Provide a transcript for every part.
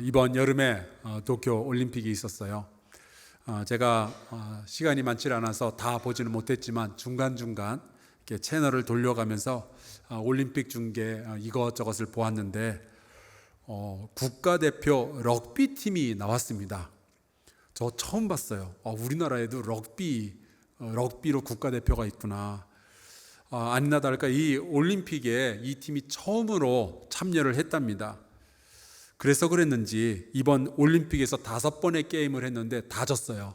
이번 여름에 도쿄 올림픽이 있었어요. 제가 시간이 많지 않아서 다 보지는 못했지만 중간중간 이렇게 채널을 돌려가면서 올림픽 중계 이것저것을 보았는데 국가대표 럭비 팀이 나왔습니다. 저 처음 봤어요. 우리나라에도 럭비로 국가대표가 있구나. 아니나 다를까 이 올림픽에 이 팀이 처음으로 참여를 했답니다. 그래서 그랬는지 이번 올림픽에서 5번의 게임을 했는데 다 졌어요.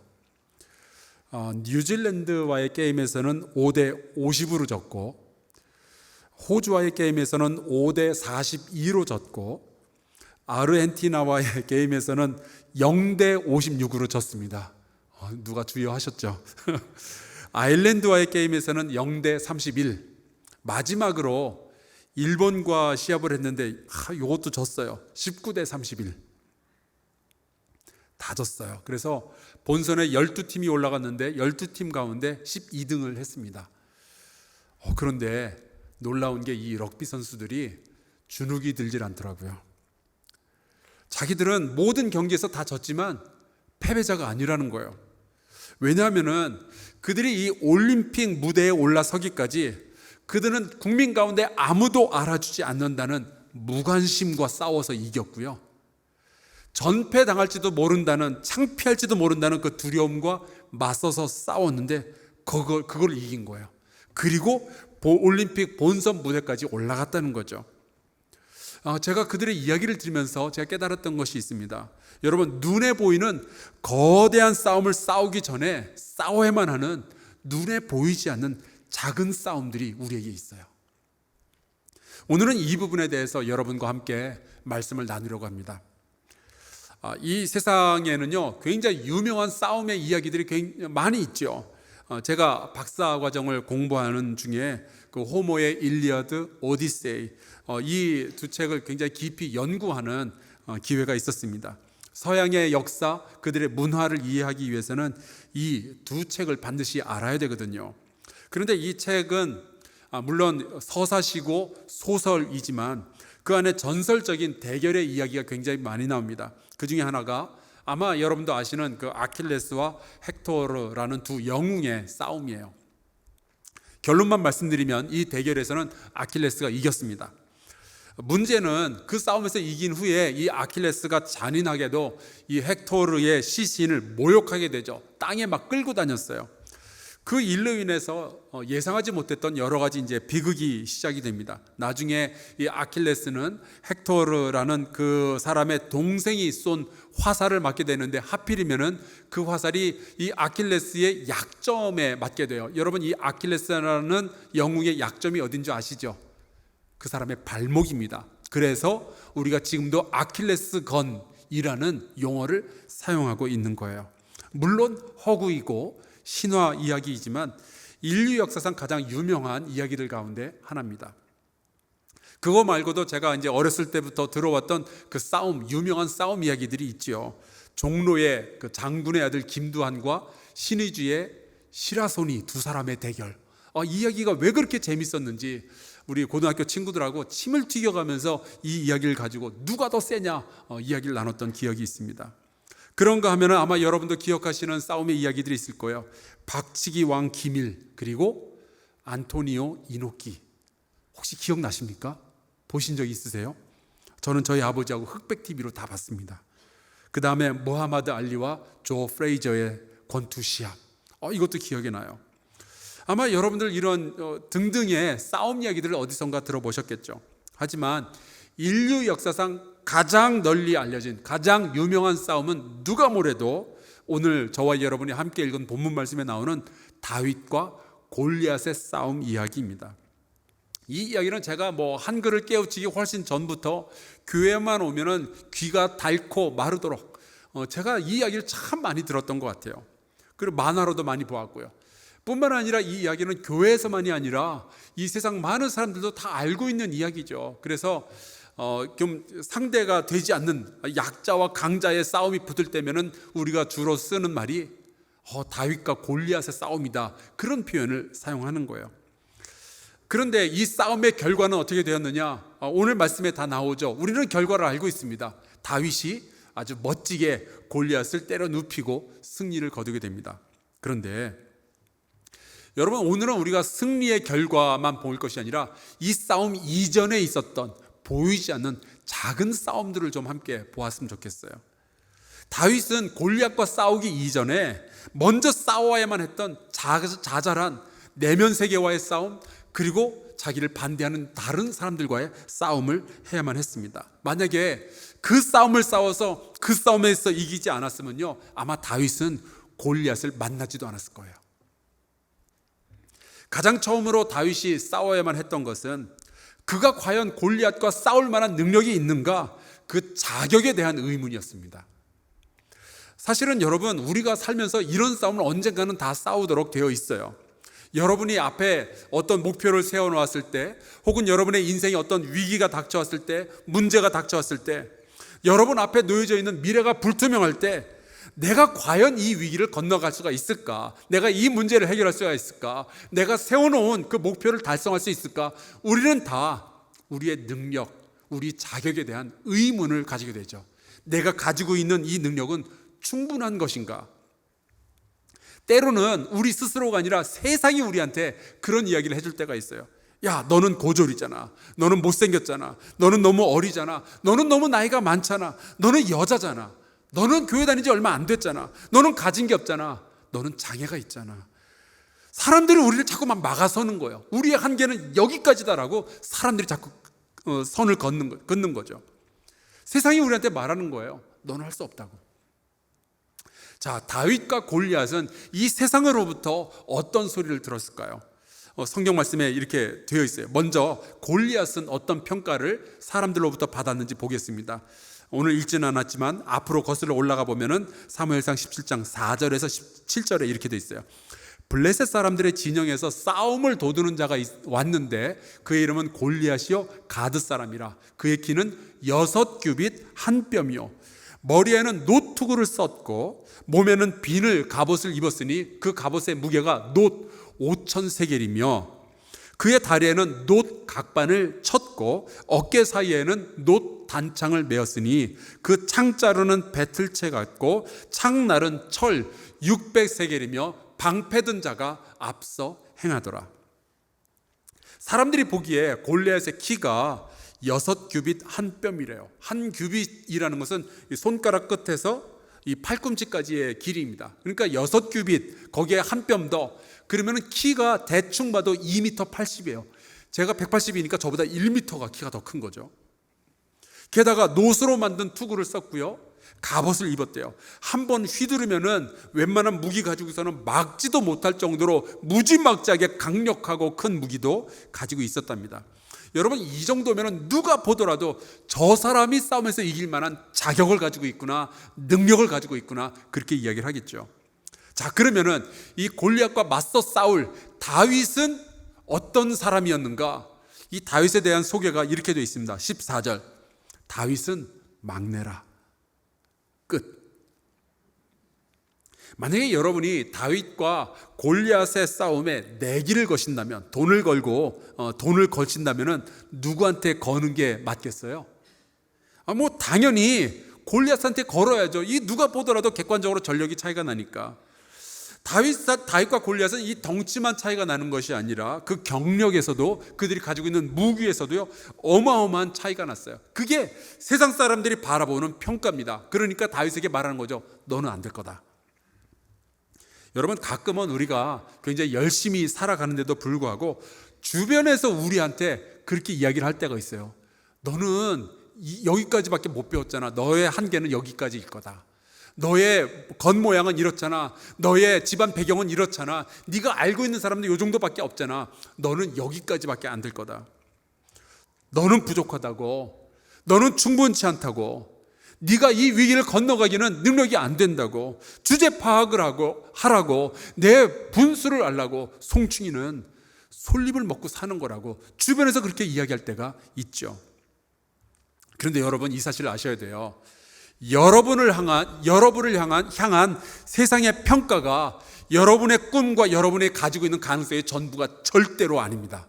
뉴질랜드와의 게임에서는 5대 50으로 졌고, 호주와의 게임에서는 5대 42로 졌고, 아르헨티나와의 게임에서는 0대 56으로 졌습니다. 누가 주의하셨죠? 아일랜드와의 게임에서는 0대 31, 마지막으로 일본과 시합을 했는데 이것도 졌어요. 19대 31. 다 졌어요. 그래서 본선에 12팀이 올라갔는데 12팀 가운데 12등을 했습니다. 그런데 놀라운 게 이 럭비 선수들이 주눅이 들질 않더라고요. 자기들은 모든 경기에서 다 졌지만 패배자가 아니라는 거예요. 왜냐하면은 그들이 이 올림픽 무대에 올라서기까지 그들은 국민 가운데 아무도 알아주지 않는다는 무관심과 싸워서 이겼고요. 전패당할지도 모른다는, 창피할지도 모른다는 그 두려움과 맞서서 싸웠는데 그걸 이긴 거예요. 그리고 올림픽 본선 무대까지 올라갔다는 거죠. 제가 그들의 이야기를 들으면서 제가 깨달았던 것이 있습니다. 여러분, 눈에 보이는 거대한 싸움을 싸우기 전에 싸워야만 하는 눈에 보이지 않는 작은 싸움들이 우리에게 있어요. 오늘은 이 부분에 대해서 여러분과 함께 말씀을 나누려고 합니다. 이 세상에는요, 굉장히 유명한 싸움의 이야기들이 굉장히 많이 있죠. 제가 박사 과정을 공부하는 중에 그 호모의 일리아드, 오디세이, 이 두 책을 굉장히 깊이 연구하는 기회가 있었습니다. 서양의 역사, 그들의 문화를 이해하기 위해서는 이 두 책을 반드시 알아야 되거든요. 그런데 이 책은 물론 서사시고 소설이지만 그 안에 전설적인 대결의 이야기가 굉장히 많이 나옵니다. 그 중에 하나가 아마 여러분도 아시는 그 아킬레스와 헥토르라는 두 영웅의 싸움이에요. 결론만 말씀드리면 이 대결에서는 아킬레스가 이겼습니다. 문제는 그 싸움에서 이긴 후에 이 아킬레스가 잔인하게도 이 헥토르의 시신을 모욕하게 되죠. 땅에 막 끌고 다녔어요. 그 일로 인해서 예상하지 못했던 여러 가지 이제 비극이 시작이 됩니다. 나중에 이 아킬레스는 헥토르라는 그 사람의 동생이 쏜 화살을 맞게 되는데 하필이면은 그 화살이 이 아킬레스의 약점에 맞게 돼요. 여러분, 이 아킬레스라는 영웅의 약점이 어딘 줄 아시죠? 그 사람의 발목입니다. 그래서 우리가 지금도 아킬레스 건이라는 용어를 사용하고 있는 거예요. 물론 허구이고 신화 이야기이지만 인류 역사상 가장 유명한 이야기들 가운데 하나입니다. 그거 말고도 제가 이제 어렸을 때부터 들어왔던 그 유명한 싸움 이야기들이 있죠. 종로의 그 장군의 아들 김두한과 신의주의 시라소니 두 사람의 대결. 이 이야기가 왜 그렇게 재밌었는지 우리 고등학교 친구들하고 침을 튀겨가면서 이 이야기를 가지고 누가 더 세냐 이야기를 나눴던 기억이 있습니다. 그런가 하면 아마 여러분도 기억하시는 싸움의 이야기들이 있을 거예요. 박치기 왕 기밀, 그리고 안토니오 이노키. 혹시 기억나십니까? 보신 적 있으세요? 저는 저희 아버지하고 흑백TV로 다 봤습니다. 그 다음에 모하마드 알리와 조 프레이저의 권투 시합. 이것도 기억이 나요. 아마 여러분들 이런 등등의 싸움 이야기들을 어디선가 들어보셨겠죠. 하지만 인류 역사상 가장 널리 알려진 가장 유명한 싸움은 누가 뭐래도 오늘 저와 여러분이 함께 읽은 본문 말씀에 나오는 다윗과 골리앗의 싸움 이야기입니다. 이 이야기는 제가 한글을 깨우치기 훨씬 전부터 교회만 오면은 귀가 닳고 마르도록 제가 이 이야기를 참 많이 들었던 것 같아요. 그리고 만화로도 많이 보았고요. 뿐만 아니라 이 이야기는 교회에서만이 아니라 이 세상 많은 사람들도 다 알고 있는 이야기죠. 그래서 좀 상대가 되지 않는 약자와 강자의 싸움이 붙을 때면은 우리가 주로 쓰는 말이 다윗과 골리앗의 싸움이다, 그런 표현을 사용하는 거예요. 그런데 이 싸움의 결과는 어떻게 되었느냐? 오늘 말씀에 다 나오죠. 우리는 결과를 알고 있습니다. 다윗이 아주 멋지게 골리앗을 때려 눕히고 승리를 거두게 됩니다. 그런데 여러분, 오늘은 우리가 승리의 결과만 볼 것이 아니라 이 싸움 이전에 있었던 보이지 않는 작은 싸움들을 좀 함께 보았으면 좋겠어요. 다윗은 골리앗과 싸우기 이전에 먼저 싸워야만 했던 자잘한 내면 세계와의 싸움, 그리고 자기를 반대하는 다른 사람들과의 싸움을 해야만 했습니다. 만약에 그 싸움을 싸워서 그 싸움에서 이기지 않았으면요, 아마 다윗은 골리앗을 만나지도 않았을 거예요. 가장 처음으로 다윗이 싸워야만 했던 것은 그가 과연 골리앗과 싸울 만한 능력이 있는가, 그 자격에 대한 의문이었습니다. 사실은 여러분, 우리가 살면서 이런 싸움을 언젠가는 다 싸우도록 되어 있어요. 여러분이 앞에 어떤 목표를 세워놓았을 때, 혹은 여러분의 인생에 어떤 위기가 닥쳐왔을 때, 문제가 닥쳐왔을 때, 여러분 앞에 놓여져 있는 미래가 불투명할 때, 내가 과연 이 위기를 건너갈 수가 있을까? 내가 이 문제를 해결할 수가 있을까? 내가 세워놓은 그 목표를 달성할 수 있을까? 우리는 다 우리의 능력, 우리 자격에 대한 의문을 가지게 되죠. 내가 가지고 있는 이 능력은 충분한 것인가? 때로는 우리 스스로가 아니라 세상이 우리한테 그런 이야기를 해줄 때가 있어요. 야, 너는 고졸이잖아. 너는 못생겼잖아. 너는 너무 어리잖아. 너는 너무 나이가 많잖아. 너는 여자잖아. 너는 교회 다닌 지 얼마 안 됐잖아. 너는 가진 게 없잖아. 너는 장애가 있잖아. 사람들이 우리를 자꾸만 막아서는 거예요. 우리의 한계는 여기까지다라고 사람들이 자꾸 선을 긋는 거죠. 세상이 우리한테 말하는 거예요. 너는 할 수 없다고. 자, 다윗과 골리앗은 이 세상으로부터 어떤 소리를 들었을까요? 성경 말씀에 이렇게 되어 있어요. 먼저 골리앗은 어떤 평가를 사람들로부터 받았는지 보겠습니다. 오늘 읽지는 않았지만 앞으로 거슬러 올라가 보면은 사무엘상 17장 4절에서 17절에 이렇게 되어 있어요. 블레셋 사람들의 진영에서 싸움을 도두는 자가 왔는데 그의 이름은 골리앗이요 가드 사람이라. 그의 키는 6규빗 한 뼘이요 머리에는 놋투구를 썼고 몸에는 비늘 갑옷을 입었으니 그 갑옷의 무게가 놋 5,000세겔이며 그의 다리에는 놋 각반을 쳤고 어깨 사이에는 놋 단창을 메었으니 그 창자루는 배틀채 같고 창날은 철 600세겔이며 방패든 자가 앞서 행하더라. 사람들이 보기에 골리앗의 키가 6규빗 한 뼘이래요. 한 규빗이라는 것은 손가락 끝에서 이 팔꿈치까지의 길이입니다. 그러니까 6규빗 거기에 한 뼘 더, 그러면 키가 대충 봐도 2m 80이에요. 제가 180이니까 저보다 1m가 키가 더 큰 거죠. 게다가 놋으로 만든 투구를 썼고요, 갑옷을 입었대요. 한번 휘두르면은 웬만한 무기 가지고서는 막지도 못할 정도로 무지막지하게 강력하고 큰 무기도 가지고 있었답니다. 여러분, 이 정도면 누가 보더라도 저 사람이 싸움에서 이길 만한 자격을 가지고 있구나, 능력을 가지고 있구나, 그렇게 이야기를 하겠죠. 자, 그러면은 이 골리앗과 맞서 싸울 다윗은 어떤 사람이었는가? 이 다윗에 대한 소개가 이렇게 되어 있습니다. 14절. 다윗은 막내라. 끝. 만약에 여러분이 다윗과 골리앗의 싸움에 내기를 거신다면, 돈을 걸친다면 누구한테 거는 게 맞겠어요? 뭐 당연히 골리앗한테 걸어야죠. 이 누가 보더라도 객관적으로 전력이 차이가 나니까. 다윗과 골리앗은 이 덩치만 차이가 나는 것이 아니라 그 경력에서도, 그들이 가지고 있는 무기에서도요, 어마어마한 차이가 났어요. 그게 세상 사람들이 바라보는 평가입니다. 그러니까 다윗에게 말하는 거죠. 너는 안 될 거다. 여러분, 가끔은 우리가 굉장히 열심히 살아가는데도 불구하고 주변에서 우리한테 그렇게 이야기를 할 때가 있어요. 너는 여기까지밖에 못 배웠잖아. 너의 한계는 여기까지일 거다. 너의 겉모양은 이렇잖아. 너의 집안 배경은 이렇잖아. 네가 알고 있는 사람도 이 정도밖에 없잖아. 너는 여기까지밖에 안 될 거다. 너는 부족하다고. 너는 충분치 않다고. 네가 이 위기를 건너가기는 능력이 안 된다고. 주제 파악을 하라고. 내 분수를 알라고. 송충이는 솔잎을 먹고 사는 거라고 주변에서 그렇게 이야기할 때가 있죠. 그런데 여러분, 이 사실을 아셔야 돼요. 여러분을 향한 세상의 평가가 여러분의 꿈과 여러분이 가지고 있는 가능성의 전부가 절대로 아닙니다.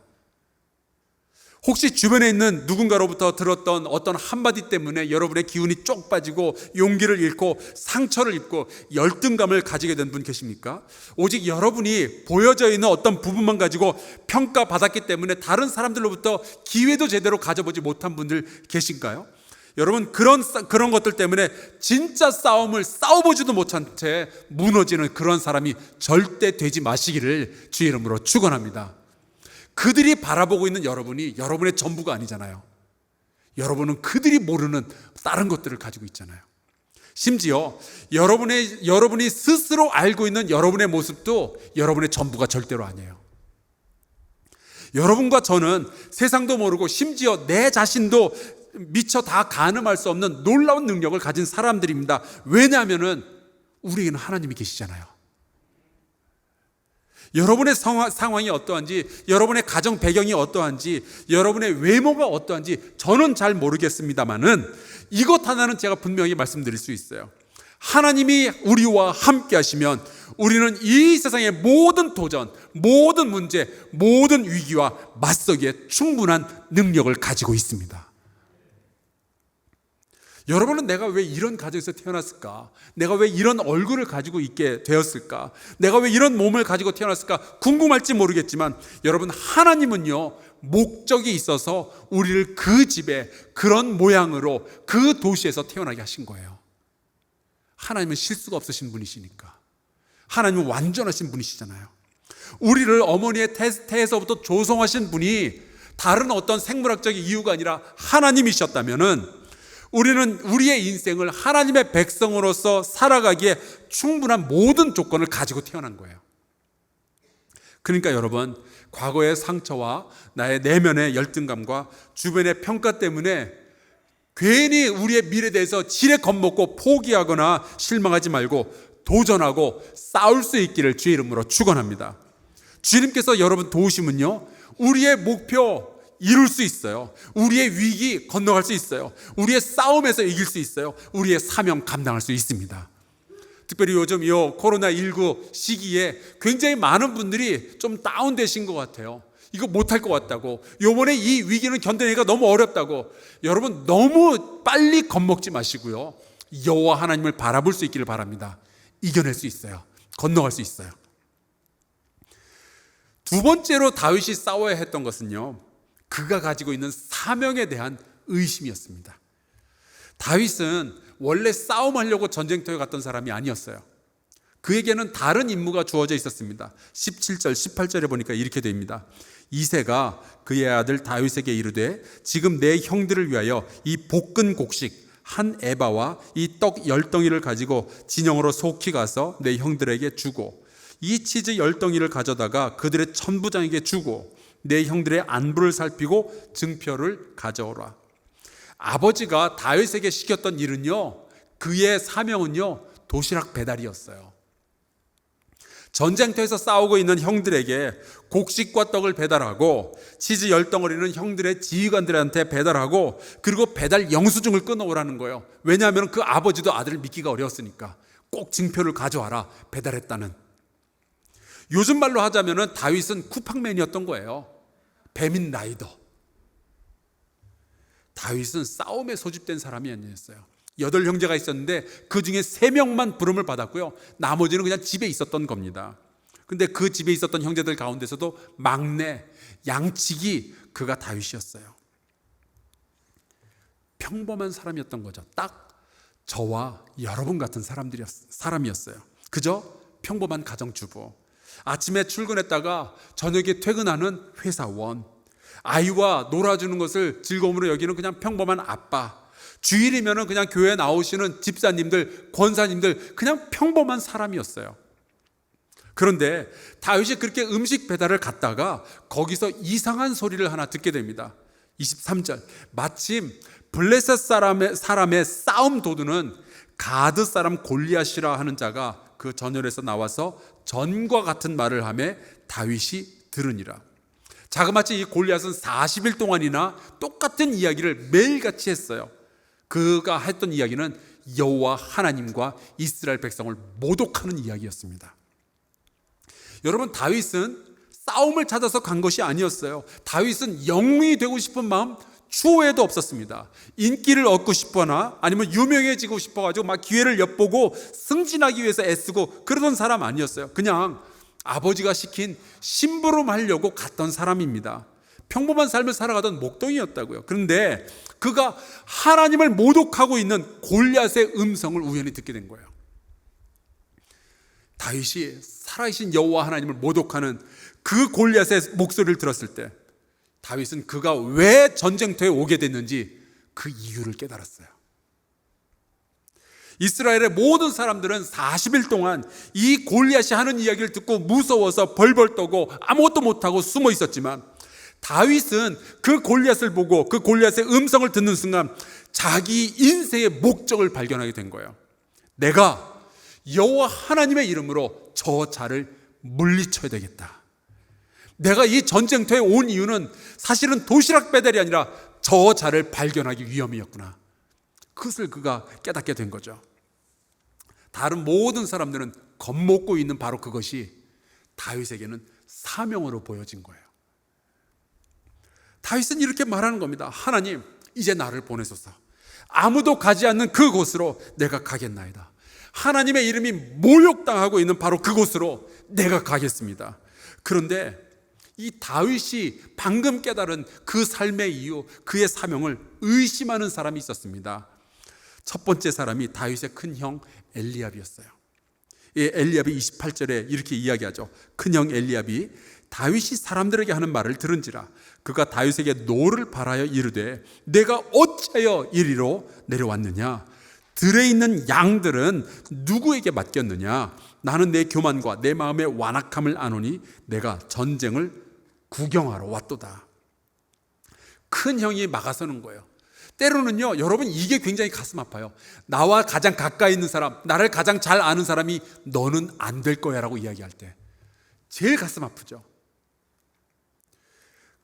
혹시 주변에 있는 누군가로부터 들었던 어떤 한마디 때문에 여러분의 기운이 쪽 빠지고 용기를 잃고 상처를 입고 열등감을 가지게 된 분 계십니까? 오직 여러분이 보여져 있는 어떤 부분만 가지고 평가받았기 때문에 다른 사람들로부터 기회도 제대로 가져보지 못한 분들 계신가요? 여러분, 그런 것들 때문에 진짜 싸움을 싸워보지도 못한 채 무너지는 그런 사람이 절대 되지 마시기를 주의 이름으로 축원합니다. 그들이 바라보고 있는 여러분이 여러분의 전부가 아니잖아요. 여러분은 그들이 모르는 다른 것들을 가지고 있잖아요. 심지어 여러분이 스스로 알고 있는 여러분의 모습도 여러분의 전부가 절대로 아니에요. 여러분과 저는 세상도 모르고 심지어 내 자신도 미처 다 가늠할 수 없는 놀라운 능력을 가진 사람들입니다. 왜냐하면 우리에게는 하나님이 계시잖아요. 여러분의 상황이 어떠한지, 여러분의 가정 배경이 어떠한지, 여러분의 외모가 어떠한지 저는 잘 모르겠습니다만은 이것 하나는 제가 분명히 말씀드릴 수 있어요. 하나님이 우리와 함께 하시면 우리는 이 세상의 모든 도전, 모든 문제, 모든 위기와 맞서기에 충분한 능력을 가지고 있습니다. 여러분은 내가 왜 이런 가정에서 태어났을까? 내가 왜 이런 얼굴을 가지고 있게 되었을까? 내가 왜 이런 몸을 가지고 태어났을까? 궁금할지 모르겠지만 여러분, 하나님은요, 목적이 있어서 우리를 그 집에 그런 모양으로 그 도시에서 태어나게 하신 거예요. 하나님은 실수가 없으신 분이시니까. 하나님은 완전하신 분이시잖아요. 우리를 어머니의 태에서부터 조성하신 분이 다른 어떤 생물학적인 이유가 아니라 하나님이셨다면은 우리는 우리의 인생을 하나님의 백성으로서 살아가기에 충분한 모든 조건을 가지고 태어난 거예요. 그러니까 여러분, 과거의 상처와 나의 내면의 열등감과 주변의 평가 때문에 괜히 우리의 미래에 대해서 지레 겁먹고 포기하거나 실망하지 말고 도전하고 싸울 수 있기를 주의 이름으로 축원합니다. 주님께서 여러분 도우시면요, 우리의 목표 이룰 수 있어요. 우리의 위기 건너갈 수 있어요. 우리의 싸움에서 이길 수 있어요. 우리의 사명 감당할 수 있습니다. 특별히 요즘 이 코로나19 시기에 굉장히 많은 분들이 좀 다운되신 것 같아요. 이거 못할 것 같다고, 요번에 이 위기는 견뎌내기가 너무 어렵다고. 여러분, 너무 빨리 겁먹지 마시고요, 여호와 하나님을 바라볼 수 있기를 바랍니다. 이겨낼 수 있어요. 건너갈 수 있어요. 두 번째로 다윗이 싸워야 했던 것은요, 그가 가지고 있는 사명에 대한 의심이었습니다. 다윗은 원래 싸움하려고 전쟁터에 갔던 사람이 아니었어요. 그에게는 다른 임무가 주어져 있었습니다. 17절, 18절에 보니까 이렇게 됩니다. 이새가 그의 아들 다윗에게 이르되 지금 내 형들을 위하여 이 볶은 곡식 한 에바와 이 떡 10덩이를 가지고 진영으로 속히 가서 내 형들에게 주고 이 치즈 10덩이를 가져다가 그들의 천부장에게 주고 내 형들의 안부를 살피고 증표를 가져오라. 아버지가 다윗에게 시켰던 일은요, 그의 사명은요, 도시락 배달이었어요. 전쟁터에서 싸우고 있는 형들에게 곡식과 떡을 배달하고 치즈 10덩어리는 형들의 지휘관들한테 배달하고 그리고 배달 영수증을 끊어오라는 거예요. 왜냐하면 그 아버지도 아들을 믿기가 어려웠으니까 꼭 증표를 가져와라, 배달했다는. 요즘 말로 하자면 다윗은 쿠팡맨이었던 거예요. 배민 라이더. 다윗은 싸움에 소집된 사람이 아니었어요. 8형제가 있었는데 그 중에 3명만 부름을 받았고요, 나머지는 그냥 집에 있었던 겁니다. 근데 그 집에 있었던 형제들 가운데서도 막내, 양치기, 그가 다윗이었어요. 평범한 사람이었던 거죠. 딱 저와 여러분 같은 사람이었어요. 그저 평범한 가정주부. 아침에 출근했다가 저녁에 퇴근하는 회사원. 아이와 놀아주는 것을 즐거움으로 여기는 그냥 평범한 아빠. 주일이면 그냥 교회 나오시는 집사님들, 권사님들, 그냥 평범한 사람이었어요. 그런데 다윗이 그렇게 음식 배달을 갔다가 거기서 이상한 소리를 하나 듣게 됩니다. 23절, 마침 블레셋 사람의 싸움 도두는 가드 사람 골리앗이라 하는 자가 그 전열에서 나와서 전과 같은 말을 하며 다윗이 들으니라. 자그마치 이 골리앗은 40일 동안이나 똑같은 이야기를 매일같이 했어요. 그가 했던 이야기는 여호와 하나님과 이스라엘 백성을 모독하는 이야기였습니다. 여러분, 다윗은 싸움을 찾아서 간 것이 아니었어요. 다윗은 영웅이 되고 싶은 마음 추호에도 없었습니다. 인기를 얻고 싶거나 아니면 유명해지고 싶어가지고 막 기회를 엿보고 승진하기 위해서 애쓰고 그러던 사람 아니었어요. 그냥 아버지가 시킨 심부름하려고 갔던 사람입니다. 평범한 삶을 살아가던 목동이었다고요. 그런데 그가 하나님을 모독하고 있는 골리앗의 음성을 우연히 듣게 된 거예요. 다윗이 살아계신 여호와 하나님을 모독하는 그 골리앗의 목소리를 들었을 때 다윗은 그가 왜 전쟁터에 오게 됐는지 그 이유를 깨달았어요. 이스라엘의 모든 사람들은 40일 동안 이 골리앗이 하는 이야기를 듣고 무서워서 벌벌 떠고 아무것도 못하고 숨어 있었지만 다윗은 그 골리앗을 보고 그 골리앗의 음성을 듣는 순간 자기 인생의 목적을 발견하게 된 거예요. 내가 여호와 하나님의 이름으로 저 자를 물리쳐야 되겠다. 내가 이 전쟁터에 온 이유는 사실은 도시락 배달이 아니라 저 자를 발견하기 위함이었구나. 그것을 그가 깨닫게 된 거죠. 다른 모든 사람들은 겁먹고 있는 바로 그것이 다윗에게는 사명으로 보여진 거예요. 다윗은 이렇게 말하는 겁니다. 하나님, 이제 나를 보내소서. 아무도 가지 않는 그곳으로 내가 가겠나이다. 하나님의 이름이 모욕당하고 있는 바로 그곳으로 내가 가겠습니다. 그런데 이 다윗이 방금 깨달은 그 삶의 이유, 그의 사명을 의심하는 사람이 있었습니다. 첫 번째 사람이 다윗의 큰형 엘리압이었어요. 엘리압이 28절에 이렇게 이야기하죠. 큰형 엘리압이 다윗이 사람들에게 하는 말을 들은지라 그가 다윗에게 노를 바라여 이르되 내가 어찌하여 이리로 내려왔느냐? 들에 있는 양들은 누구에게 맡겼느냐? 나는 내 교만과 내 마음의 완악함을 아노니 내가 전쟁을 구경하러 왔도다. 큰 형이 막아서는 거예요. 때로는요, 여러분 이게 굉장히 가슴 아파요. 나와 가장 가까이 있는 사람, 나를 가장 잘 아는 사람이 너는 안 될 거야 라고 이야기할 때 제일 가슴 아프죠.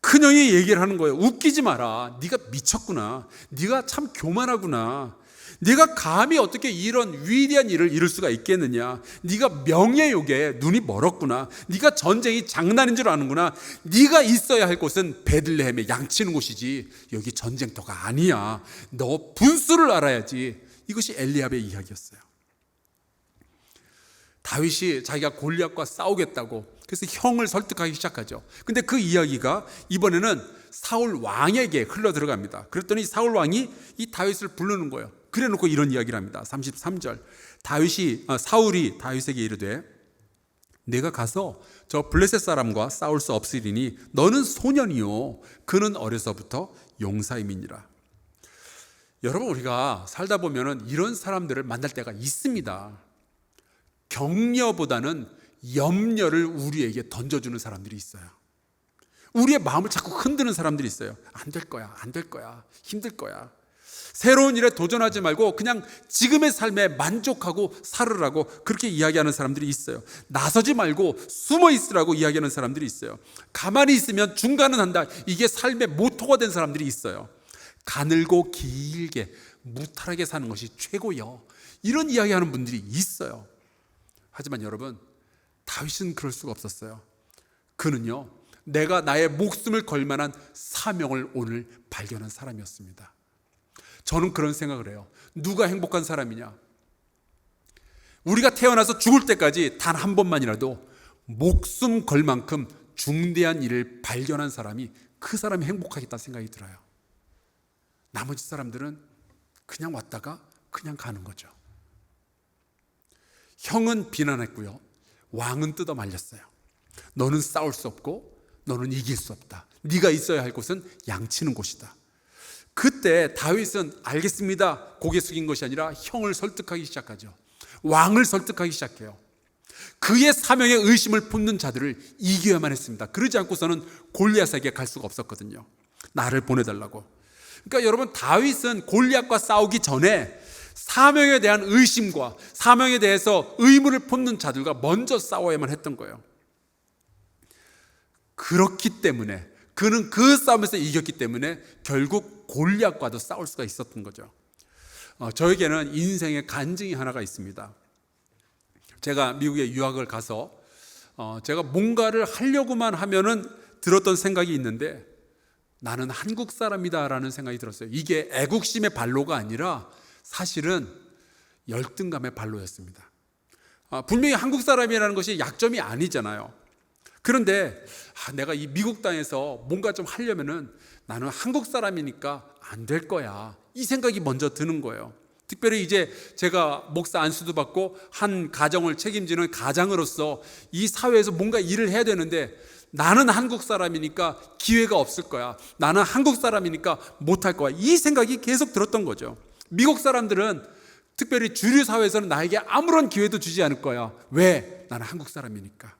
큰형이 얘기를 하는 거예요. 웃기지 마라. 네가 미쳤구나. 네가 참 교만하구나. 네가 감히 어떻게 이런 위대한 일을 이룰 수가 있겠느냐. 네가 명예욕에 눈이 멀었구나. 네가 전쟁이 장난인 줄 아는구나. 네가 있어야 할 곳은 베들레헴에 양치는 곳이지 여기 전쟁터가 아니야. 너 분수를 알아야지. 이것이 엘리압의 이야기였어요. 다윗이 자기가 골리앗과 싸우겠다고 그래서 형을 설득하기 시작하죠. 근데 그 이야기가 이번에는 사울 왕에게 흘러 들어갑니다. 그랬더니 사울 왕이 이 다윗을 부르는 거예요. 그래놓고 이런 이야기를 합니다. 33절 사울이 다윗에게 이르되 내가 가서 저 블레셋 사람과 싸울 수 없으리니 너는 소년이요 그는 어려서부터 용사임이니라. 여러분 우리가 살다 보면은 이런 사람들을 만날 때가 있습니다. 격려보다는 염려를 우리에게 던져주는 사람들이 있어요. 우리의 마음을 자꾸 흔드는 사람들이 있어요. 안 될 거야, 안 될 거야, 힘들 거야. 새로운 일에 도전하지 말고 그냥 지금의 삶에 만족하고 살으라고 그렇게 이야기하는 사람들이 있어요. 나서지 말고 숨어 있으라고 이야기하는 사람들이 있어요. 가만히 있으면 중간은 한다. 이게 삶의 모토가 된 사람들이 있어요. 가늘고 길게 무탈하게 사는 것이 최고요. 이런 이야기하는 분들이 있어요. 하지만 여러분, 다윗은 그럴 수가 없었어요. 그는요, 내가 나의 목숨을 걸 만한 사명을 오늘 발견한 사람이었습니다. 저는 그런 생각을 해요. 누가 행복한 사람이냐? 우리가 태어나서 죽을 때까지 단 한 번만이라도 목숨 걸 만큼 중대한 일을 발견한 사람이 그 사람이 행복하겠다는 생각이 들어요. 나머지 사람들은 그냥 왔다가 그냥 가는 거죠. 형은 비난했고요. 왕은 뜯어 말렸어요. 너는 싸울 수 없고 너는 이길 수 없다. 네가 있어야 할 곳은 양치는 곳이다. 그때 다윗은 알겠습니다. 고개 숙인 것이 아니라 형을 설득하기 시작하죠. 왕을 설득하기 시작해요. 그의 사명에 의심을 품는 자들을 이겨야만 했습니다. 그러지 않고서는 골리앗에게 갈 수가 없었거든요. 나를 보내달라고. 그러니까 여러분, 다윗은 골리앗과 싸우기 전에 사명에 대한 의심과 사명에 대해서 의문을 품는 자들과 먼저 싸워야만 했던 거예요. 그렇기 때문에 그는 그 싸움에서 이겼기 때문에 결국 골리앗과도 싸울 수가 있었던 거죠. 저에게는 인생의 간증이 하나가 있습니다. 제가 미국에 유학을 가서 제가 뭔가를 하려고만 하면은 들었던 생각이 있는데 나는 한국 사람이다라는 생각이 들었어요. 이게 애국심의 발로가 아니라 사실은 열등감의 발로였습니다. 분명히 한국 사람이라는 것이 약점이 아니잖아요. 그런데 내가 이 미국 땅에서 뭔가 좀 하려면은 나는 한국 사람이니까 안 될 거야, 이 생각이 먼저 드는 거예요. 특별히 이제 제가 목사 안수도 받고 한 가정을 책임지는 가장으로서 이 사회에서 뭔가 일을 해야 되는데 나는 한국 사람이니까 기회가 없을 거야, 나는 한국 사람이니까 못할 거야, 이 생각이 계속 들었던 거죠. 미국 사람들은 특별히 주류 사회에서는 나에게 아무런 기회도 주지 않을 거야. 왜? 나는 한국 사람이니까.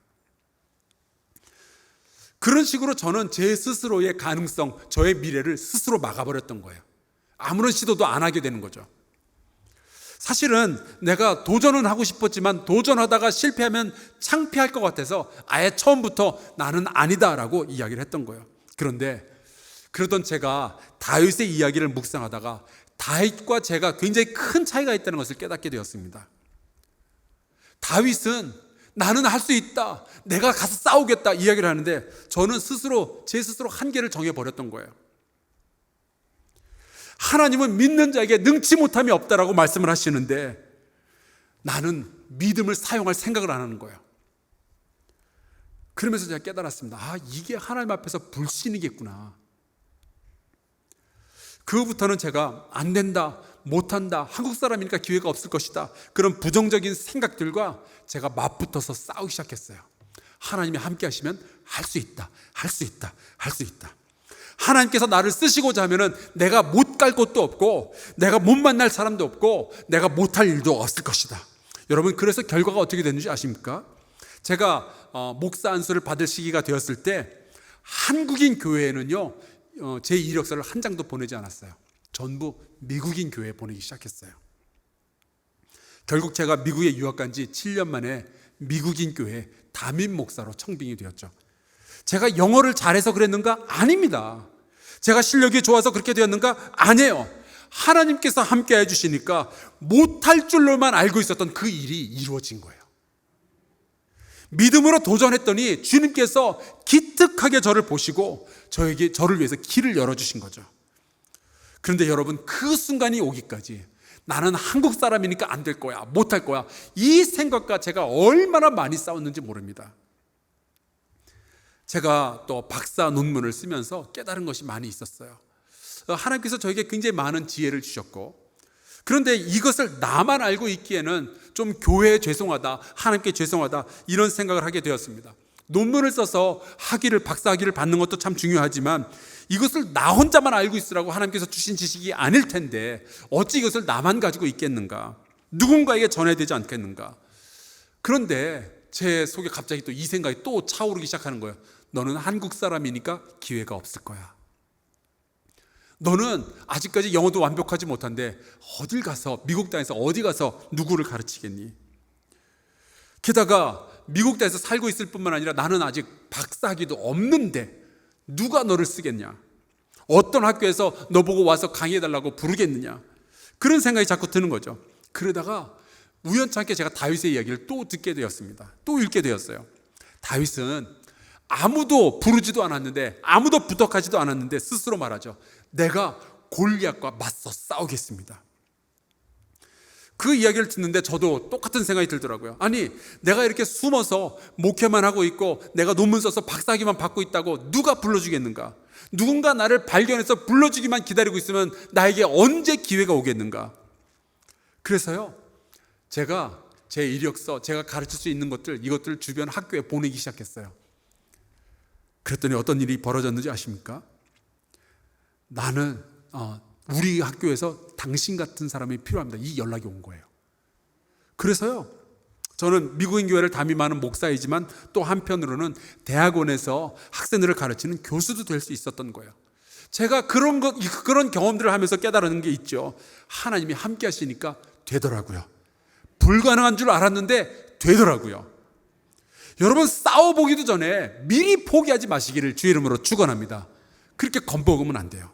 그런 식으로 저는 제 스스로의 가능성, 저의 미래를 스스로 막아버렸던 거예요. 아무런 시도도 안 하게 되는 거죠. 사실은 내가 도전은 하고 싶었지만 도전하다가 실패하면 창피할 것 같아서 아예 처음부터 나는 아니다라고 이야기를 했던 거예요. 그런데 그러던 제가 다윗의 이야기를 묵상하다가 다윗과 제가 굉장히 큰 차이가 있다는 것을 깨닫게 되었습니다. 다윗은 나는 할 수 있다, 내가 가서 싸우겠다 이야기를 하는데 저는 제 스스로 한계를 정해버렸던 거예요. 하나님은 믿는 자에게 능치 못함이 없다라고 말씀을 하시는데 나는 믿음을 사용할 생각을 안 하는 거예요. 그러면서 제가 깨달았습니다. 이게 하나님 앞에서 불신이겠구나. 그후부터는 제가 안 된다, 못한다, 한국 사람이니까 기회가 없을 것이다, 그런 부정적인 생각들과 제가 맞붙어서 싸우기 시작했어요. 하나님이 함께 하시면 할 수 있다, 할 수 있다, 할 수 있다. 하나님께서 나를 쓰시고자 하면은 내가 못 갈 곳도 없고 내가 못 만날 사람도 없고 내가 못할 일도 없을 것이다. 여러분, 그래서 결과가 어떻게 됐는지 아십니까? 제가 목사 안수를 받을 시기가 되었을 때 한국인 교회에는요 제 이력서를 한 장도 보내지 않았어요. 전부 미국인 교회에 보내기 시작했어요. 결국 제가 미국에 유학 간 지 7년 만에 미국인 교회 담임 목사로 청빙이 되었죠. 제가 영어를 잘해서 그랬는가? 아닙니다. 제가 실력이 좋아서 그렇게 되었는가? 아니에요. 하나님께서 함께 해주시니까 못할 줄로만 알고 있었던 그 일이 이루어진 거예요. 믿음으로 도전했더니 주님께서 기특하게 저를 보시고 저를 위해서 길을 열어주신 거죠. 그런데 여러분, 그 순간이 오기까지 나는 한국 사람이니까 안 될 거야, 못할 거야, 이 생각과 제가 얼마나 많이 싸웠는지 모릅니다. 제가 또 박사 논문을 쓰면서 깨달은 것이 많이 있었어요. 하나님께서 저에게 굉장히 많은 지혜를 주셨고, 그런데 이것을 나만 알고 있기에는 좀 교회에 죄송하다, 하나님께 죄송하다, 이런 생각을 하게 되었습니다. 논문을 써서 박사 학위를 받는 것도 참 중요하지만 이것을 나 혼자만 알고 있으라고 하나님께서 주신 지식이 아닐 텐데 어찌 이것을 나만 가지고 있겠는가, 누군가에게 전해야 되지 않겠는가. 그런데 제 속에 갑자기 또 이 생각이 또 차오르기 시작하는 거예요. 너는 한국 사람이니까 기회가 없을 거야. 너는 아직까지 영어도 완벽하지 못한데 어딜 가서, 미국 땅에서 어디 가서 누구를 가르치겠니? 게다가 미국 땅에서 살고 있을 뿐만 아니라 나는 아직 박사학위도 없는데 누가 너를 쓰겠냐? 어떤 학교에서 너 보고 와서 강의해달라고 부르겠느냐? 그런 생각이 자꾸 드는 거죠. 그러다가 우연찮게 제가 다윗의 이야기를 또 듣게 되었습니다. 또 읽게 되었어요. 다윗은 아무도 부르지도 않았는데, 아무도 부탁하지도 않았는데 스스로 말하죠. 내가 골리앗과 맞서 싸우겠습니다. 그 이야기를 듣는데 저도 똑같은 생각이 들더라고요. 아니, 내가 이렇게 숨어서 목회만 하고 있고 내가 논문 써서 박사학위만 받고 있다고 누가 불러주겠는가? 누군가 나를 발견해서 불러주기만 기다리고 있으면 나에게 언제 기회가 오겠는가? 그래서요, 제가 제 이력서, 제가 가르칠 수 있는 것들, 이것들을 주변 학교에 보내기 시작했어요. 그랬더니 어떤 일이 벌어졌는지 아십니까? 나는 우리 학교에서 당신 같은 사람이 필요합니다, 이 연락이 온 거예요. 그래서요, 저는 미국인 교회를 담임하는 목사이지만 또 한편으로는 대학원에서 학생들을 가르치는 교수도 될 수 있었던 거예요. 제가 그런 경험들을 하면서 깨달은 게 있죠. 하나님이 함께 하시니까 되더라고요. 불가능한 줄 알았는데 되더라고요. 여러분, 싸워보기도 전에 미리 포기하지 마시기를 주의 이름으로 축원합니다. 그렇게 겁먹으면 안 돼요.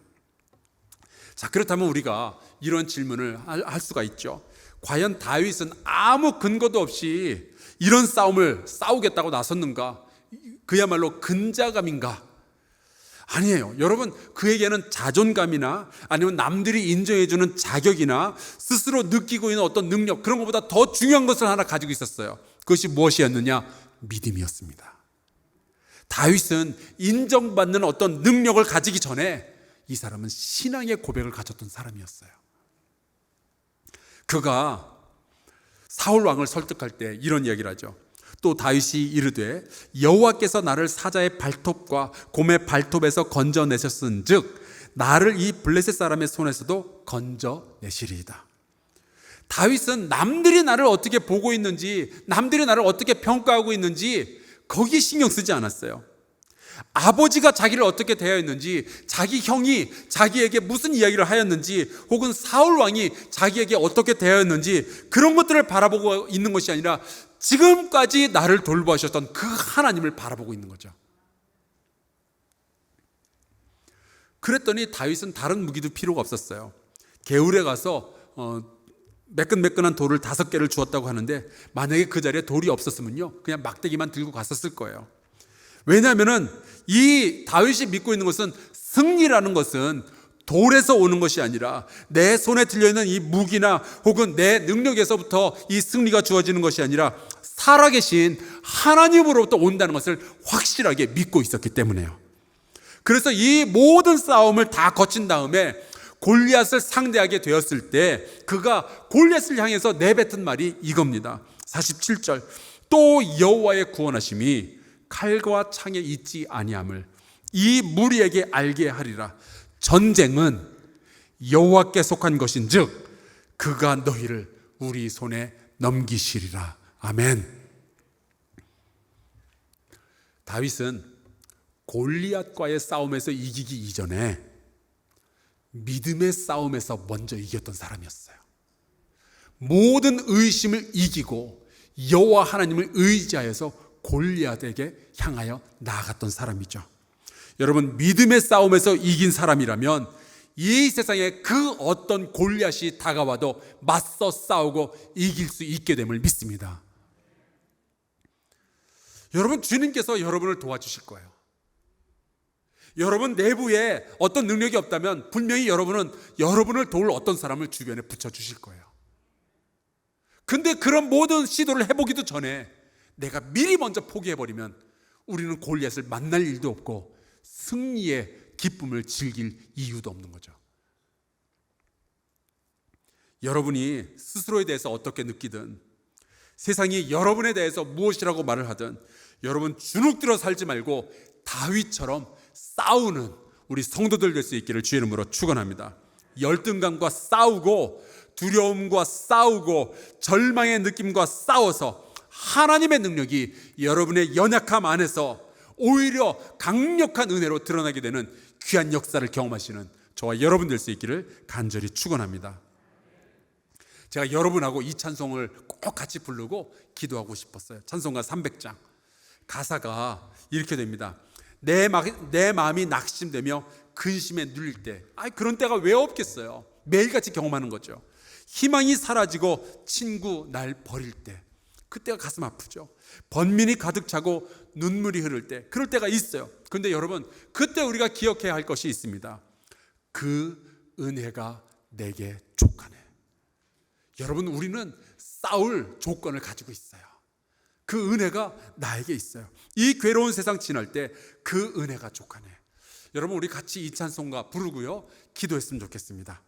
자, 그렇다면 우리가 이런 질문을 할 수가 있죠. 과연 다윗은 아무 근거도 없이 이런 싸움을 싸우겠다고 나섰는가? 그야말로 근자감인가? 아니에요. 여러분, 그에게는 자존감이나 아니면 남들이 인정해주는 자격이나 스스로 느끼고 있는 어떤 능력, 그런 것보다 더 중요한 것을 하나 가지고 있었어요. 그것이 무엇이었느냐? 믿음이었습니다. 다윗은 인정받는 어떤 능력을 가지기 전에 이 사람은 신앙의 고백을 가졌던 사람이었어요. 그가 사울 왕을 설득할 때 이런 이야기를 하죠. 또 다윗이 이르되 여호와께서 나를 사자의 발톱과 곰의 발톱에서 건져내셨은즉 나를 이 블레셋 사람의 손에서도 건져내시리이다. 다윗은 남들이 나를 어떻게 보고 있는지, 남들이 나를 어떻게 평가하고 있는지 거기에 신경 쓰지 않았어요. 아버지가 자기를 어떻게 대하였는지, 자기 형이 자기에게 무슨 이야기를 하였는지, 혹은 사울 왕이 자기에게 어떻게 대하였는지, 그런 것들을 바라보고 있는 것이 아니라 지금까지 나를 돌보셨던 그 하나님을 바라보고 있는 거죠. 그랬더니 다윗은 다른 무기도 필요가 없었어요. 개울에 가서 매끈매끈한 돌을 5개를 주었다고 하는데, 만약에 그 자리에 돌이 없었으면요 그냥 막대기만 들고 갔었을 거예요. 왜냐하면 이 다윗이 믿고 있는 것은, 승리라는 것은 돌에서 오는 것이 아니라 내 손에 들려있는 이 무기나 혹은 내 능력에서부터 이 승리가 주어지는 것이 아니라 살아계신 하나님으로부터 온다는 것을 확실하게 믿고 있었기 때문에요. 그래서 이 모든 싸움을 다 거친 다음에 골리앗을 상대하게 되었을 때 그가 골리앗을 향해서 내뱉은 말이 이겁니다. 47절, 또 여호와의 구원하심이 칼과 창에 있지 아니함을 이 무리에게 알게 하리라. 전쟁은 여호와께 속한 것인즉 그가 너희를 우리 손에 넘기시리라. 아멘. 다윗은 골리앗과의 싸움에서 이기기 이전에 믿음의 싸움에서 먼저 이겼던 사람이었어요. 모든 의심을 이기고 여호와 하나님을 의지하여서 골리앗에게 향하여 나아갔던 사람이죠. 여러분, 믿음의 싸움에서 이긴 사람이라면 이 세상에 그 어떤 골리앗이 다가와도 맞서 싸우고 이길 수 있게 됨을 믿습니다. 여러분, 주님께서 여러분을 도와주실 거예요. 여러분 내부에 어떤 능력이 없다면 분명히 여러분은 여러분을 도울 어떤 사람을 주변에 붙여주실 거예요. 근데 그런 모든 시도를 해보기도 전에 내가 미리 먼저 포기해버리면 우리는 골리앗을 만날 일도 없고 승리의 기쁨을 즐길 이유도 없는 거죠. 여러분이 스스로에 대해서 어떻게 느끼든, 세상이 여러분에 대해서 무엇이라고 말을 하든, 여러분 주눅들어 살지 말고 다윗처럼 싸우는 우리 성도들 될 수 있기를 주의 이름으로 축원합니다. 열등감과 싸우고 두려움과 싸우고 절망의 느낌과 싸워서 하나님의 능력이 여러분의 연약함 안에서 오히려 강력한 은혜로 드러나게 되는 귀한 역사를 경험하시는 저와 여러분 될 수 있기를 간절히 축원합니다. 제가 여러분하고 이 찬송을 꼭 같이 부르고 기도하고 싶었어요. 찬송가 300장 가사가 이렇게 됩니다. 내 마음이 낙심되며 근심에 눌릴 때, 그런 때가 왜 없겠어요? 매일같이 경험하는 거죠. 희망이 사라지고 친구 날 버릴 때, 그때가 가슴 아프죠. 번민이 가득 차고 눈물이 흐를 때, 그럴 때가 있어요. 그런데 여러분, 그때 우리가 기억해야 할 것이 있습니다. 그 은혜가 내게 족하네. 여러분, 우리는 싸울 조건을 가지고 있어요. 그 은혜가 나에게 있어요. 이 괴로운 세상 지날 때 그 은혜가 족하네. 여러분, 우리 같이 이 찬송가 부르고요 기도했으면 좋겠습니다.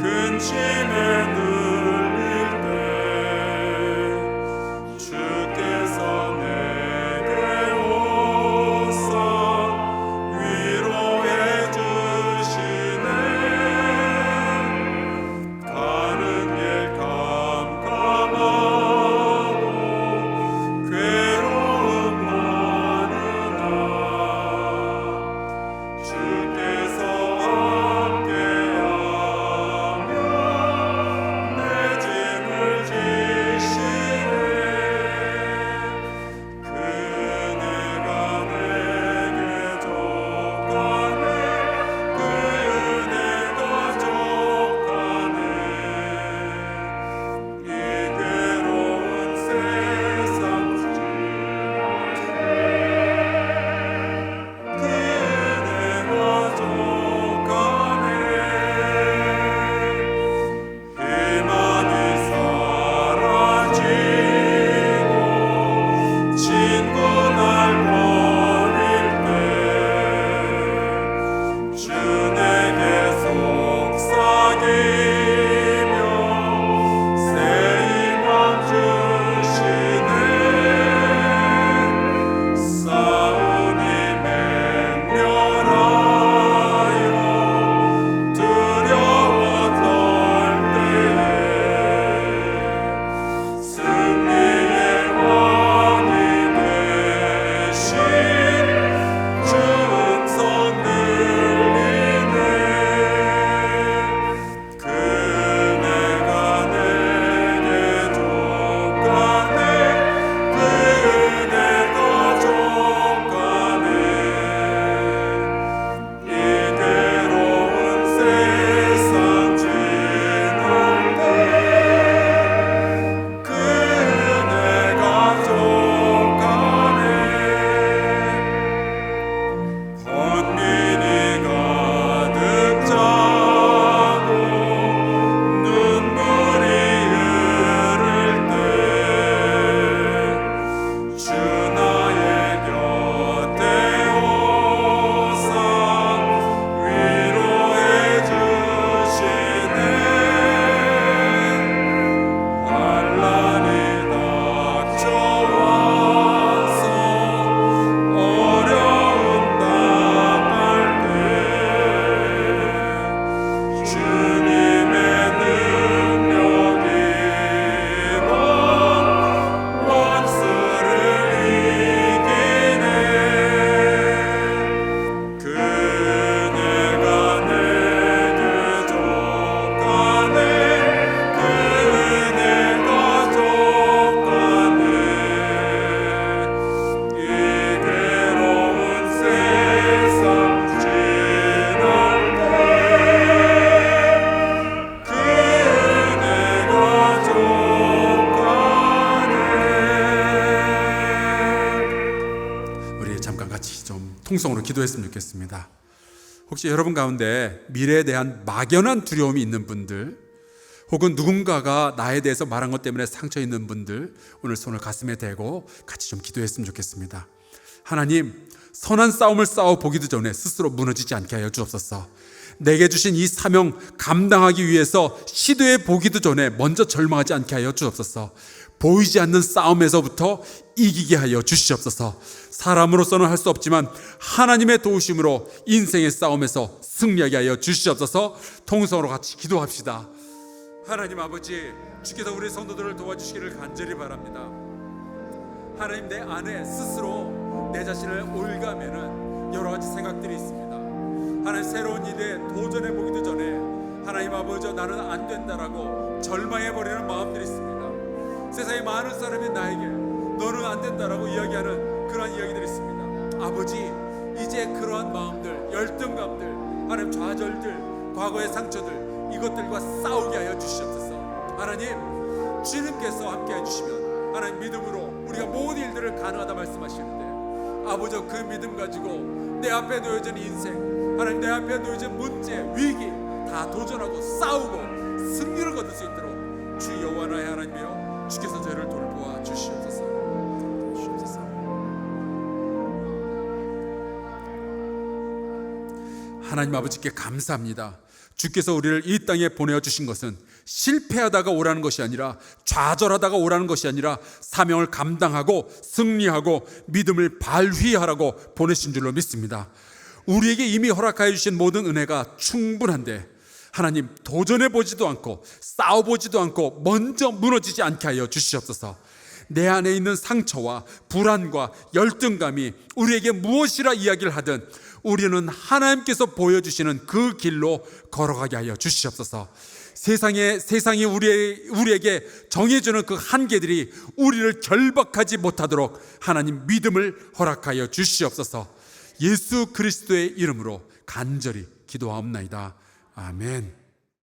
근심에 눌릴 때 통성으로 기도했으면 좋겠습니다. 혹시 여러분 가운데 미래에 대한 막연한 두려움이 있는 분들, 혹은 누군가가 나에 대해서 말한 것 때문에 상처 있는 분들, 오늘 손을 가슴에 대고 같이 좀 기도했으면 좋겠습니다. 하나님, 선한 싸움을 싸워보기도 전에 스스로 무너지지 않게 하여 주옵소서. 내게 주신 이 사명 감당하기 위해서 시도해 보기도 전에 먼저 절망하지 않게 하여 주옵소서. 보이지 않는 싸움에서부터 이기게 하여 주시옵소서. 사람으로서는 할 수 없지만 하나님의 도우심으로 인생의 싸움에서 승리하게 하여 주시옵소서. 통성으로 같이 기도합시다. 하나님 아버지, 주께서 우리 성도들을 도와주시기를 간절히 바랍니다. 하나님, 내 안에 스스로 내 자신을 올가매는 여러 가지 생각들이 있습니다. 하나님, 새로운 일에 도전해 보기도 전에 하나님 아버지, 나는 안 된다라고 절망해 버리는 마음들이 있습니다. 세상에 많은 사람이 나에게 너는 안 된다라고 이야기하는 그러한 이야기들이 있습니다. 아버지, 이제 그러한 마음들, 열등감들, 하나님 좌절들, 과거의 상처들, 이것들과 싸우게 하여 주시옵소서. 하나님, 주님께서 함께 해주시면 하나님 믿음으로 우리가 모든 일들을 가능하다 말씀하시는데, 아버지, 그 믿음 가지고 내 앞에 놓여진 인생, 하나님 내 앞에 놓여진 문제, 위기 다 도전하고 싸우고 승리를 거둘 수 있도록 주 여호와 나의 하나님이여, 주께서 저희를 돌보아 주시옵소서. 하나님 아버지께 감사합니다. 주께서 우리를 이 땅에 보내주신 것은 실패하다가 오라는 것이 아니라, 좌절하다가 오라는 것이 아니라 사명을 감당하고 승리하고 믿음을 발휘하라고 보내신 줄로 믿습니다. 우리에게 이미 허락하여 주신 모든 은혜가 충분한데 하나님, 도전해보지도 않고 싸워보지도 않고 먼저 무너지지 않게 하여 주시옵소서. 내 안에 있는 상처와 불안과 열등감이 우리에게 무엇이라 이야기를 하든 우리는 하나님께서 보여주시는 그 길로 걸어가게 하여 주시옵소서. 세상이 우리에게 정해주는 그 한계들이 우리를 결박하지 못하도록 하나님 믿음을 허락하여 주시옵소서. 예수 그리스도의 이름으로 간절히 기도하옵나이다. 아멘.